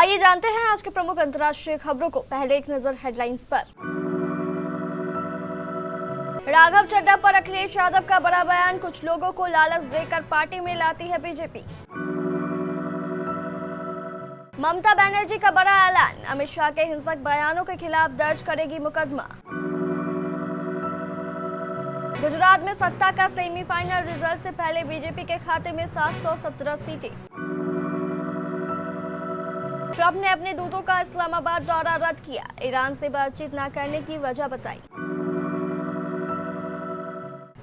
आइए जानते हैं आज के प्रमुख अंतर्राष्ट्रीय खबरों को। पहले एक नजर हेडलाइंस पर। राघव चड्ढा पर अखिलेश यादव का बड़ा बयान, कुछ लोगों को लालच देकर पार्टी में लाती है बीजेपी। ममता बनर्जी का बड़ा ऐलान, अमित शाह के हिंसक बयानों के खिलाफ दर्ज करेगी मुकदमा। गुजरात में सत्ता का सेमीफाइनल रिजल्ट से पहले बीजेपी के खाते में 717 सीटें। ट्रंप ने अपने दूतों का इस्लामाबाद दौरा रद्द किया, ईरान से बातचीत न करने की वजह बताई।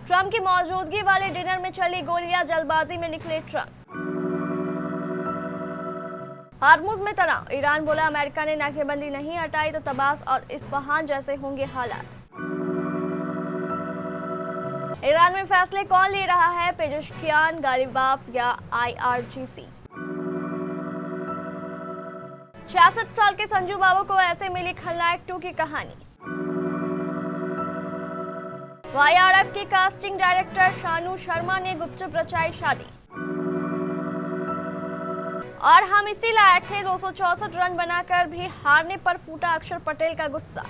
ट्रंप की मौजूदगी वाले डिनर में चली गोलियां, जल्दबाजी में निकले ट्रंप। हार्मुज में तनाव, ईरान बोला अमेरिका ने नाकेबंदी नहीं हटाई तो तबास और इस्फहान जैसे होंगे हालात। ईरान में फैसले कौन ले रहा है, पेजेश्कियान, गालिबाफ या IRGC। 66 साल के संजू बाबू को ऐसे मिली खलनायक 2 की कहानी। YRF की कास्टिंग डायरेक्टर शानू शर्मा ने गुपचुप रचाई शादी। और हम इसी लायक थे, 264 रन बनाकर भी हारने पर फूटा अक्षर पटेल का गुस्सा।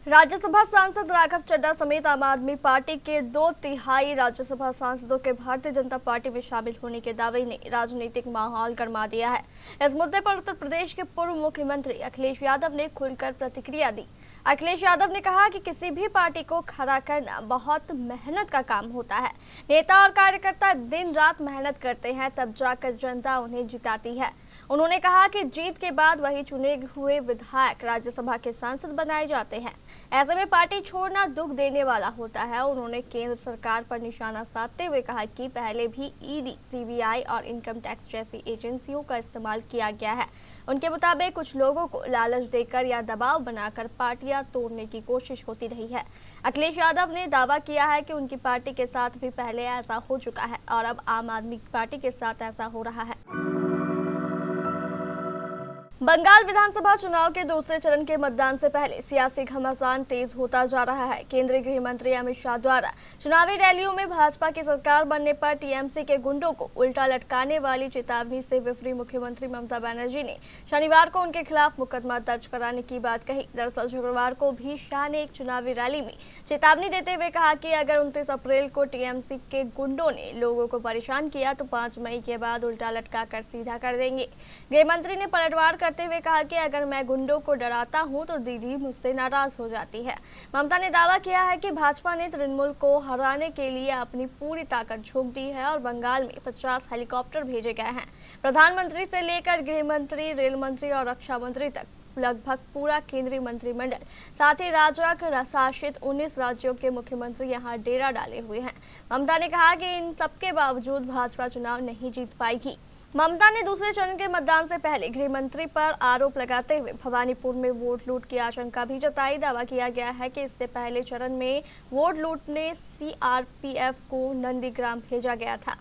राज्यसभा सांसद राघव चड्ढा समेत आम आदमी पार्टी के 2/3 राज्यसभा सांसदों के भारतीय जनता पार्टी में शामिल होने के दावे ने राजनीतिक माहौल गरमा दिया है। इस मुद्दे पर उत्तर प्रदेश के पूर्व मुख्यमंत्री अखिलेश यादव ने खुलकर प्रतिक्रिया दी। अखिलेश यादव ने कहा कि किसी भी पार्टी को खड़ा करना बहुत मेहनत का काम होता है। नेता और कार्यकर्ता दिन रात मेहनत करते हैं, तब जाकर जनता उन्हें जिताती है। उन्होंने कहा कि जीत के बाद वही चुने हुए विधायक राज्यसभा के सांसद बनाए जाते हैं। ऐसे में पार्टी छोड़ना दुख देने वाला होता है। उन्होंने केंद्र सरकार पर निशाना साधते हुए कहा कि पहले भी ED, CBI और इनकम टैक्स जैसी एजेंसियों का इस्तेमाल किया गया है। उनके मुताबिक कुछ लोगों को लालच देकर या दबाव बनाकर पार्टियां तोड़ने की कोशिश होती रही है। अखिलेश यादव ने दावा किया है कि उनकी पार्टी के साथ भी पहले ऐसा हो चुका है और अब आम आदमी पार्टी के साथ ऐसा हो रहा है। बंगाल विधानसभा चुनाव के दूसरे चरण के मतदान से पहले सियासी घमासान तेज होता जा रहा है। केंद्रीय गृह मंत्री अमित शाह द्वारा चुनावी रैलियों में भाजपा की सरकार बनने पर TMC के गुंडों को उल्टा लटकाने वाली चेतावनी से विफरी मुख्यमंत्री ममता बनर्जी ने शनिवार को उनके खिलाफ मुकदमा दर्ज कराने की बात कही। दरअसल शुक्रवार को भी शाह ने एक चुनावी रैली में चेतावनी देते हुए कहा कि अगर 29 अप्रैल को TMC के गुंडों ने लोगों को परेशान किया तो 5 मई के बाद उल्टा लटका कर सीधा कर देंगे। गृह मंत्री ने पलटवार करते हुए कहा कि अगर मैं गुंडों को डराता हूं तो दीदी मुझसे नाराज हो जाती है। ममता ने दावा किया है कि भाजपा ने तृणमूल को हराने के लिए अपनी पूरी ताकत झोंक दी है और बंगाल में 50 हेलीकॉप्टर भेजे गए हैं। प्रधानमंत्री से लेकर गृह मंत्री, रेल मंत्री और रक्षा मंत्री तक लगभग पूरा केंद्रीय मंत्रिमंडल, साथ ही राज्य शासित 19 राज्यों के मुख्यमंत्री यहां डेरा डाले हुए हैं। ममता ने कहा कि इन सबके बावजूद भाजपा चुनाव नहीं जीत पाएगी। ममता ने दूसरे चरण के मतदान से पहले गृह मंत्री पर आरोप लगाते हुए भवानीपुर में वोट लूट की आशंका भी जताई। दावा किया गया है कि इससे पहले चरण में वोट लूटने CRPF को नंदीग्राम भेजा गया था।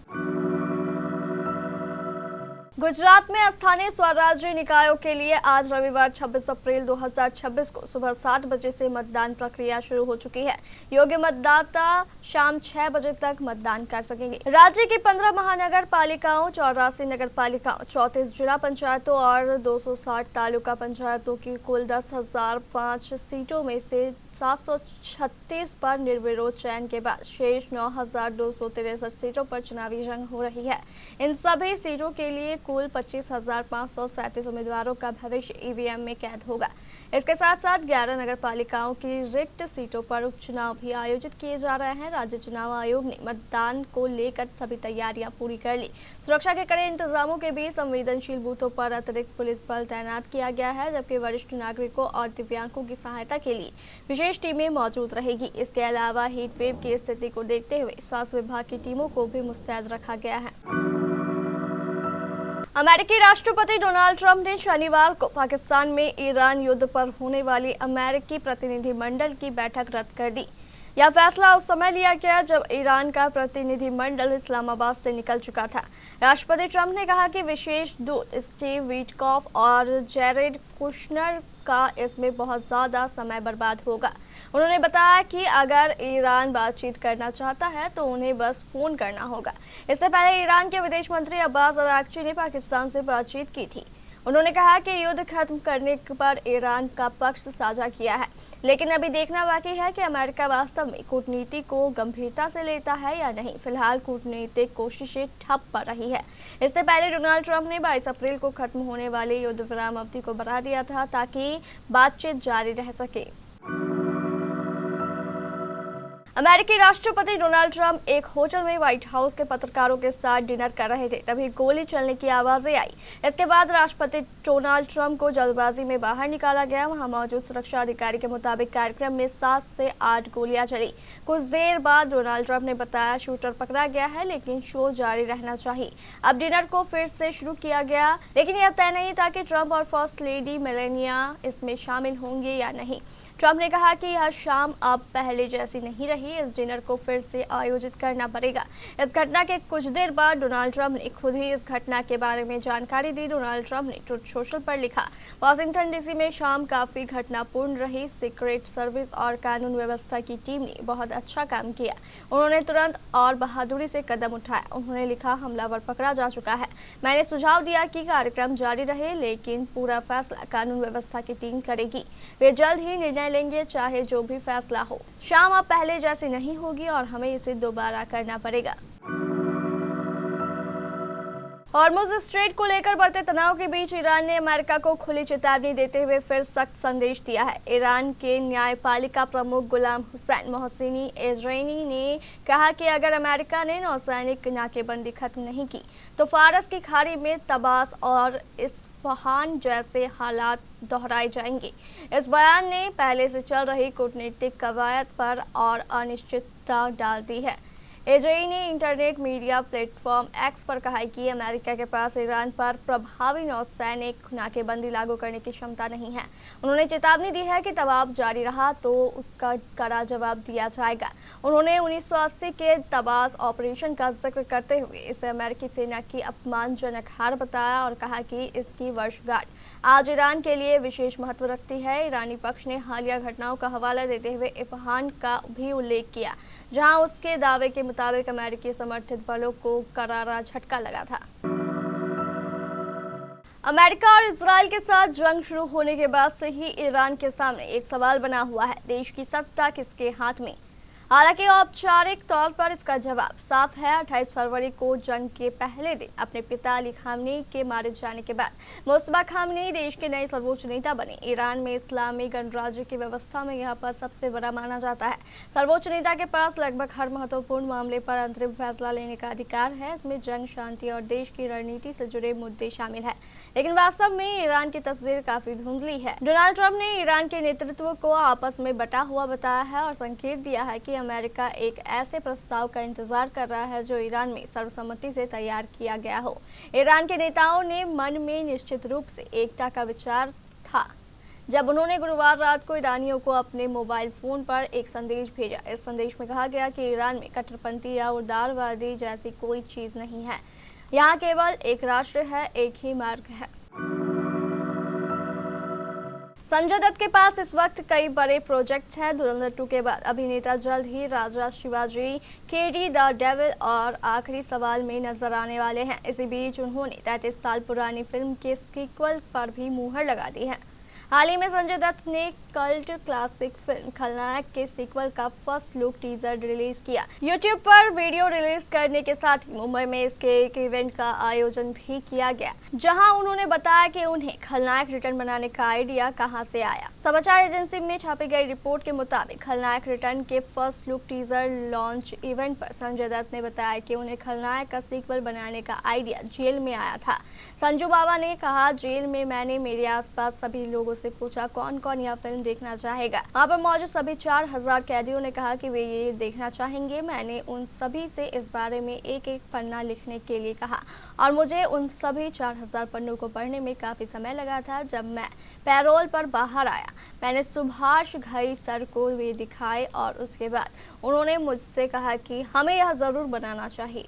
गुजरात में स्थानीय स्वराज्य निकायों के लिए आज रविवार 26 अप्रैल 2026 को सुबह 7 बजे से मतदान प्रक्रिया शुरू हो चुकी है। योग्य मतदाता शाम 6 बजे तक मतदान कर सकेंगे। राज्य की 15 महानगर पालिकाओं, 84 नगर पालिकाओं, 34 जिला पंचायतों और 260 तालुका पंचायतों की कुल 10,005 सीटों में से 736 पर निर्विरोध चयन के बाद शेष 9,263 सीटों पर चुनावी जंग हो रही है। इन सभी सीटों के लिए कुल 25,537 उम्मीदवारों का भविष्य EVM में कैद होगा। इसके साथ साथ 11 नगर पालिकाओं की रिक्त सीटों पर उपचुनाव भी आयोजित किए जा रहे हैं। राज्य चुनाव आयोग ने मतदान को लेकर सभी तैयारियां पूरी कर ली। सुरक्षा के कड़े इंतजामों के बीच संवेदनशील बूथों पर अतिरिक्त पुलिस बल तैनात किया गया है, जबकि वरिष्ठ नागरिकों और दिव्यांगों की सहायता के लिए विशेष टीमें मौजूद रहेगी। इसके अलावा हीट वेव की स्थिति को देखते हुए स्वास्थ्य विभाग की टीमों को भी मुस्तैद रखा गया है। अमेरिकी राष्ट्रपति डोनाल्ड ट्रंप ने शनिवार को पाकिस्तान में ईरान युद्ध पर होने वाली अमेरिकी प्रतिनिधिमंडल की बैठक रद्द कर दी। यह फैसला उस समय लिया गया जब ईरान का प्रतिनिधिमंडल इस्लामाबाद से निकल चुका था। राष्ट्रपति ट्रंप ने कहा कि विशेष दूत स्टीव विटकॉफ और जेरेड कुशनर का इसमें बहुत ज़्यादा समय बर्बाद होगा। उन्होंने बताया कि अगर ईरान बातचीत करना चाहता है तो उन्हें बस फ़ोन करना होगा। इससे पहले ईरान के विदेश मंत्री अब्बास अरागची ने पाकिस्तान से बातचीत की थी। उन्होंने कहा कि युद्ध खत्म करने पर ईरान का पक्ष साझा किया है, लेकिन अभी देखना बाकी है कि अमेरिका वास्तव में कूटनीति को गंभीरता से लेता है या नहीं। फिलहाल कूटनीतिक कोशिशें ठप पड़ रही है। इससे पहले डोनाल्ड ट्रंप ने 22 अप्रैल को खत्म होने वाले युद्ध विराम अवधि को बढ़ा दिया था ताकि बातचीत जारी रह सके। अमेरिकी राष्ट्रपति डोनाल्ड ट्रंप एक होटल में व्हाइट हाउस के पत्रकारों के साथ डिनर कर रहे थे, तभी गोली चलने की आवाजें आई। इसके बाद राष्ट्रपति डोनाल्ड ट्रंप को जल्दबाजी में बाहर निकाला गया। वहां मौजूद सुरक्षा अधिकारी के मुताबिक कार्यक्रम में 7 से 8 गोलियां चली। कुछ देर बाद डोनाल्ड ट्रंप ने बताया शूटर पकड़ा गया है, लेकिन शो जारी रहना चाहिए। अब डिनर को फिर से शुरू किया गया, लेकिन यह तय नहीं था कि ट्रंप और फर्स्ट लेडी मेलानिया इसमें शामिल होंगे या नहीं। ट्रंप ने कहा कि यह शाम अब पहले जैसी नहीं रही, इस डिनर को फिर से आयोजित करना पड़ेगा। इस घटना के कुछ देर बाद डोनाल्ड ट्रंप ने खुद ही इस घटना के बारे में जानकारी दी। डोनाल्ड ट्रंप ने ट्रुथ सोशल पर लिखा, वाशिंगटन डीसी में शाम काफी घटनापूर्ण रही। सीक्रेट सर्विस और कानून व्यवस्था की टीम ने बहुत अच्छा काम किया। उन्होंने तुरंत और बहादुरी से कदम उठाया। उन्होंने लिखा, हमलावर पकड़ा जा चुका है। मैंने सुझाव दिया कि कार्यक्रम जारी रहे, लेकिन पूरा फैसला कानून व्यवस्था की टीम करेगी। वे जल्द ही निर्णय लेंगे, चाहे जो भी फैसला हो। शाम अब पहले जैसी नहीं होगी और हमें इसे दोबारा करना पड़ेगा। हॉर्मुज़ स्ट्रेट को लेकर बढ़ते तनाव के बीच ईरान ने अमेरिका को खुली चेतावनी देते हुए फिर सख्त संदेश दिया है। ईरान के न्यायपालिका प्रमुख गुलाम हुसैन मोहसिनी एजरैनी ने कहा कि अगर अमेरिका ने नौसैनिक नाकेबंदी खत्म नहीं की तो फारस की खाड़ी में तबास और इस्फहान जैसे हालात दोहराए जाएंगे। इस बयान ने पहले से चल रही कूटनीतिक कवायद पर और अनिश्चितता डाल दी है। एजई ने इंटरनेट मीडिया प्लेटफॉर्म एक्स पर कहा कि अमेरिका के पास ईरान पर प्रभावी नौसैनिक नाकेबंदी लागू करने की क्षमता नहीं है। उन्होंने चेतावनी दी है कि दबाव जारी रहा तो उसका कड़ा जवाब दिया जाएगा। उन्होंने 1980 के तबास ऑपरेशन का जिक्र करते हुए इसे अमेरिकी सेना की अपमानजनक हार बताया और कहा कि इसकी वर्षगांठ आज ईरान के लिए विशेष महत्व रखती है। ईरानी पक्ष ने हालिया घटनाओं का हवाला देते हुए इस्फहान का भी उल्लेख किया, जहां उसके दावे के मुताबिक अमेरिकी समर्थित बलों को करारा झटका लगा था। अमेरिका और इजराइल के साथ जंग शुरू होने के बाद से ही ईरान के सामने एक सवाल बना हुआ है, देश की सत्ता किसके हाथ में। हालांकि औपचारिक तौर पर इसका जवाब साफ है। 28 फरवरी को जंग के पहले दिन अपने पिता अली खामनेई के मारे जाने के बाद मुस्तफा खामनेई देश के नए सर्वोच्च नेता बने। ईरान में इस्लामी गणराज्य की व्यवस्था में यह पद सबसे बड़ा माना जाता है। सर्वोच्च नेता के पास लगभग हर महत्वपूर्ण मामले पर अंतरिम फैसला लेने का अधिकार है। इसमें जंग, शांति और देश की रणनीति से जुड़े मुद्दे शामिल है, लेकिन वास्तव में ईरान की तस्वीर काफी धुंधली है। डोनाल्ड ट्रंप ने ईरान के नेतृत्व को आपस में बटा हुआ बताया है और संकेत दिया है कि अमेरिका एक ऐसे प्रस्ताव का इंतजार कर रहा है जो ईरान में सर्वसम्मति से तैयार किया गया हो। ईरान के नेताओं ने मन में निश्चित रूप से एकता का विचार था जब उन्होंने गुरुवार रात को ईरानियों को अपने मोबाइल फोन पर एक संदेश भेजा। इस संदेश में कहा गया कि ईरान में कट्टरपंथी या उदारवादी जैसी कोई चीज नहीं है। यहाँ केवल एक राष्ट्र है, एक ही मार्ग है। संजय दत्त के पास इस वक्त कई बड़े प्रोजेक्ट्स हैं। धुरंधर 2 के बाद अभिनेता जल्द ही राजा शिवाजी, केडी द डेविल और आखिरी सवाल में नजर आने वाले हैं। इसी बीच उन्होंने 33 साल पुरानी फिल्म के सीक्वल पर भी मुहर लगा दी है। हाल ही में संजय दत्त ने कल्ट क्लासिक फिल्म खलनायक के सीक्वल का फर्स्ट लुक टीजर रिलीज किया। यूट्यूब पर वीडियो रिलीज करने के साथ ही मुंबई में इसके एक इवेंट का आयोजन भी किया गया, जहां उन्होंने बताया कि उन्हें खलनायक रिटर्न बनाने का आइडिया कहां से आया। समाचार एजेंसी में छापी गई रिपोर्ट के मुताबिक खलनायक रिटर्न के first look teaser launch event पर संजय दत्त ने बताया कि उन्हें खलनायक का सीक्वल बनाने का आइडिया जेल में आया था। संजू बाबा ने कहा, जेल में मैंने मेरे आसपास सभी लोगों से पूछा कौन कौन यह फिल्म देखना चाहेगा। वहाँ पर मौजूद सभी 4000 कैदियों ने कहा कि वे ये देखना चाहेंगे। मैंने उन सभी से इस बारे में एक एक पन्ना लिखने के लिए कहा और मुझे उन सभी 4000 पन्नों को पढ़ने में काफी समय लगा था। जब मैं पैरोल पर बाहर आया, मैंने सुभाष घई सर को वे दिखाए और उसके बाद उन्होंने मुझसे कहा कि हमें यह जरूर बनाना चाहिए।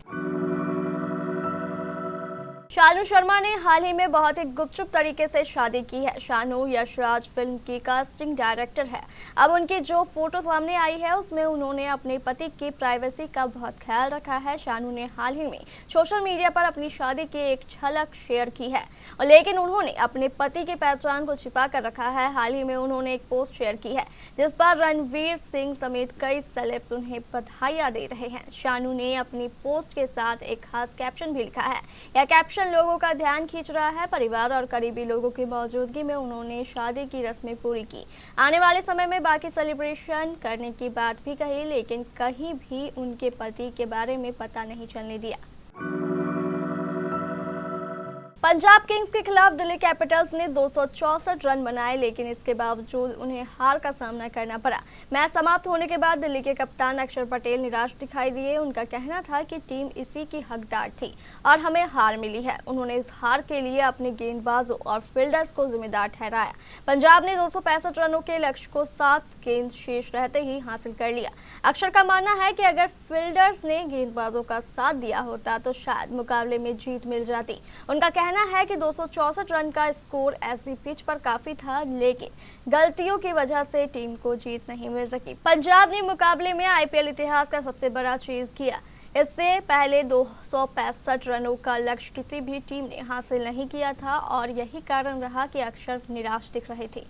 शानू शर्मा ने हाल ही में बहुत ही गुपचुप तरीके से शादी की है। शानू यशराज फिल्म की कास्टिंग डायरेक्टर है। अब उनकी जो फोटो सामने आई है उसमें उन्होंने अपने पति की प्राइवेसी का बहुत ख्याल रखा है। शानू ने हाल ही में सोशल मीडिया पर अपनी शादी की एक झलक शेयर की है, और लेकिन उन्होंने अपने पति की पहचान को छिपा कर रखा है। हाल ही में उन्होंने एक पोस्ट शेयर की है जिस पर रणवीर सिंह समेत कई सेलेब्स उन्हें बधाइयां दे रहे हैं। शानू ने अपनी पोस्ट के साथ एक खास कैप्शन भी लिखा है। यह कैप्शन लोगों का ध्यान खींच रहा है। परिवार और करीबी लोगों की मौजूदगी में उन्होंने शादी की रस्में पूरी की। आने वाले समय में बाकी सेलिब्रेशन करने की बात भी कही, लेकिन कहीं भी उनके पति के बारे में पता नहीं चलने दिया। पंजाब किंग्स के खिलाफ दिल्ली कैपिटल्स ने 264 रन बनाए, लेकिन इसके बावजूद उन्हें हार का सामना करना पड़ा। मैच समाप्त होने के बाद दिल्ली के कप्तान अक्षर पटेल निराश दिखाई दिए। उनका कहना था कि टीम इसी की हकदार थी और हमें हार मिली है। उन्होंने इस हार के लिए अपने गेंदबाजों और फील्डर्स को जिम्मेदार ठहराया। पंजाब ने 265 रनों के लक्ष्य को 7 गेंद शेष रहते ही हासिल कर लिया। अक्षर का मानना है कि अगर फील्डर्स ने गेंदबाजों का साथ दिया होता तो शायद मुकाबले में जीत मिल जाती। उनका कहना है कि 264 रन का स्कोर ऐसी पिच पर काफी था, लेकिन गलतियों की वजह से टीम को जीत नहीं मिल सकी। पंजाब ने मुकाबले में आईपीएल इतिहास का सबसे बड़ा चीज किया। इससे पहले 265 रनों का लक्ष्य किसी भी टीम ने हासिल नहीं किया था और यही कारण रहा कि अक्षर निराश दिख रहे थे।